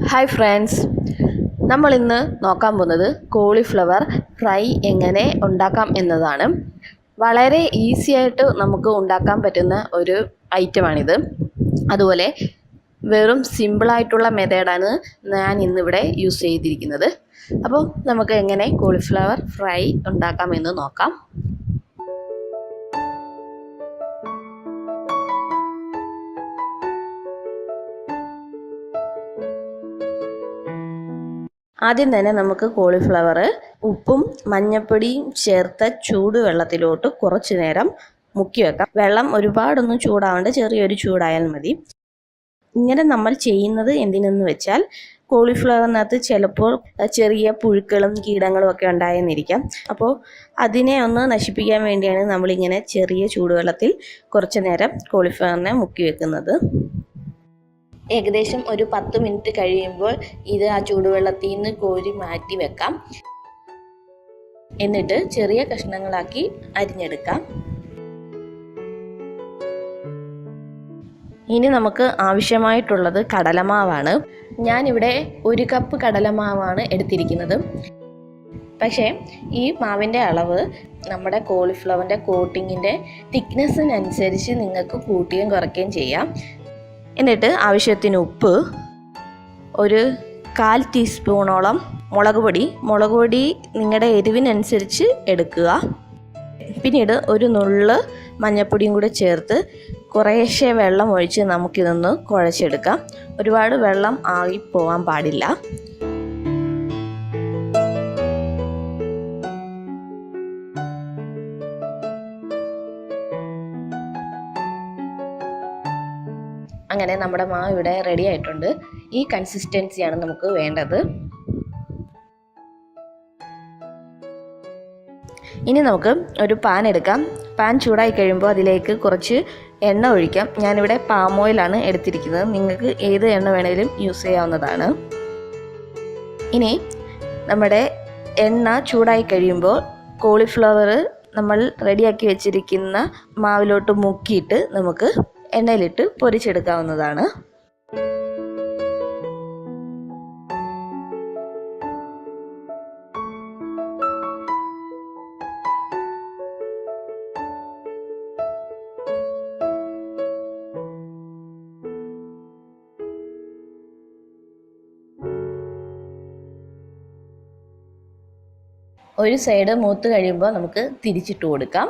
Hi friends, നമ്മൾ ഇന്ന് നോക്കാൻ പോകുന്നത് കോളിഫ്ലവർ ഫ്രൈ എങ്ങനെ ഉണ്ടാക്കാം എന്നതാണ്. വളരെ ഈസി ആയിട്ട് നമുക്ക് ഉണ്ടാക്കാൻ പറ്റുന്ന ഒരു ഐറ്റമാണിത്. അതുപോലെ വെറും സിമ്പിളായിട്ടുള്ള മെത്തേഡാണ് ഞാൻ ഇന്നിവിടെ യൂസ് ചെയ്തിരിക്കുന്നത്. അപ്പോൾ നമുക്ക് എങ്ങനെ കോളിഫ്ലവർ ഫ്രൈ ഉണ്ടാക്കാമെന്ന് നോക്കാം. ആദ്യം തന്നെ നമുക്ക് കോളിഫ്ലവർ ഉപ്പും മഞ്ഞൾപ്പൊടിയും ചേർത്ത ചൂടുവെള്ളത്തിലോട്ട് കുറച്ച് നേരം മുക്കി വെക്കാം. വെള്ളം ഒരുപാടൊന്നും ചൂടാവേണ്ട, ചെറിയൊരു ചൂടായാൽ മതി. ഇങ്ങനെ നമ്മൾ ചെയ്യുന്നത് എന്തിനെന്ന് വെച്ചാൽ കോളിഫ്ലവറിനകത്ത് ചിലപ്പോൾ ചെറിയ പുഴുക്കളും കീടങ്ങളും ഒക്കെ ഉണ്ടായെന്നിരിക്കാം. അപ്പോൾ അതിനെ ഒന്ന് നശിപ്പിക്കാൻ വേണ്ടിയാണ് നമ്മളിങ്ങനെ ചെറിയ ചൂടുവെള്ളത്തിൽ കുറച്ച് നേരം കോളിഫ്ലവറിനെ മുക്കി വെക്കുന്നത്. ഏകദേശം ഒരു 10 മിനിറ്റ് കഴിയുമ്പോൾ ഇത് ആ ചൂടുവെള്ളത്തിൽ നിന്ന് കോരി മാറ്റി വെക്കാം. എന്നിട്ട് ചെറിയ കഷ്ണങ്ങളാക്കി അരിഞ്ഞെടുക്കാം. ഇനി നമുക്ക് ആവശ്യമായിട്ടുള്ളത് കടലമാവാണ്. ഞാനിവിടെ 1 കപ്പ് കടലമാവാണ് എടുത്തിരിക്കുന്നത്. പക്ഷേ ഈ മാവിൻ്റെ അളവ് നമ്മുടെ കോളിഫ്ലവറിൻ്റെ കോട്ടിങ്ങിൻ്റെ തിക്നെസ്സിനനുസരിച്ച് നിങ്ങൾക്ക് കൂട്ടുകയും കുറയ്ക്കുകയും ചെയ്യാം. എന്നിട്ട് ആവശ്യത്തിന് ഉപ്പ്, ഒരു 1/4 ടീസ്പൂണോളം മുളക് പൊടി നിങ്ങളുടെ എരിവിനനുസരിച്ച് എടുക്കുക. പിന്നീട് ഒരു നുള്ള് മഞ്ഞൾപ്പൊടിയും കൂടെ ചേർത്ത് കുറേശ്ശെ വെള്ളം ഒഴിച്ച് നമുക്കിതൊന്ന് കുഴച്ചെടുക്കാം. ഒരുപാട് വെള്ളം ആയി പോകാൻ പാടില്ല. അങ്ങനെ നമ്മുടെ മാവ് ഇവിടെ റെഡി ആയിട്ടുണ്ട്. ഈ കൺസിസ്റ്റൻസിയാണ് നമുക്ക് വേണ്ടത്. ഇനി നമുക്ക് ഒരു പാൻ എടുക്കാം. പാൻ ചൂടായി കഴിയുമ്പോൾ അതിലേക്ക് കുറച്ച് എണ്ണ ഒഴിക്കാം. ഞാനിവിടെ പാം ഓയിലാണ് എടുത്തിരിക്കുന്നത്. നിങ്ങൾക്ക് ഏത് എണ്ണ വേണമെങ്കിലും യൂസ് ചെയ്യാവുന്നതാണ്. ഇനി നമ്മുടെ എണ്ണ ചൂടായി കഴിയുമ്പോൾ കോളിഫ്ലവർ നമ്മൾ റെഡിയാക്കി വെച്ചിരിക്കുന്ന മാവിലോട്ട് മുക്കിയിട്ട് നമുക്ക് എണ്ണയിലിട്ട് പൊരിച്ചെടുക്കാവുന്നതാണ്. ഒരു സൈഡ് മൂത്ത് കഴിയുമ്പോൾ നമുക്ക് തിരിച്ചിട്ട് കൊടുക്കാം.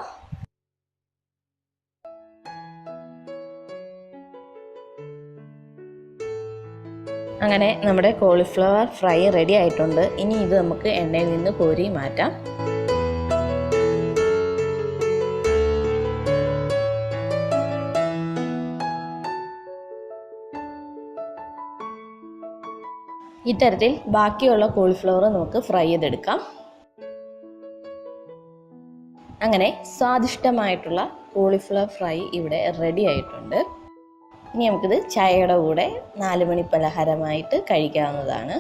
അങ്ങനെ നമ്മുടെ കോളിഫ്ലവർ ഫ്രൈ റെഡി ആയിട്ടുണ്ട്. ഇനി ഇത് നമുക്ക് എണ്ണയിൽ നിന്ന് കോരി മാറ്റാം. ഇത്തരത്തിൽ ബാക്കിയുള്ള കോളിഫ്ലവർ നമുക്ക് ഫ്രൈ ചെയ്തെടുക്കാം. അങ്ങനെ സ്വാദിഷ്ടമായിട്ടുള്ള കോളിഫ്ലവർ ഫ്രൈ ഇവിടെ റെഡി ആയിട്ടുണ്ട്. ഇനി നമുക്കിത് ചായയുടെ കൂടെ 4 മണി പലഹാരമായിട്ട് കഴിക്കാവുന്നതാണ്.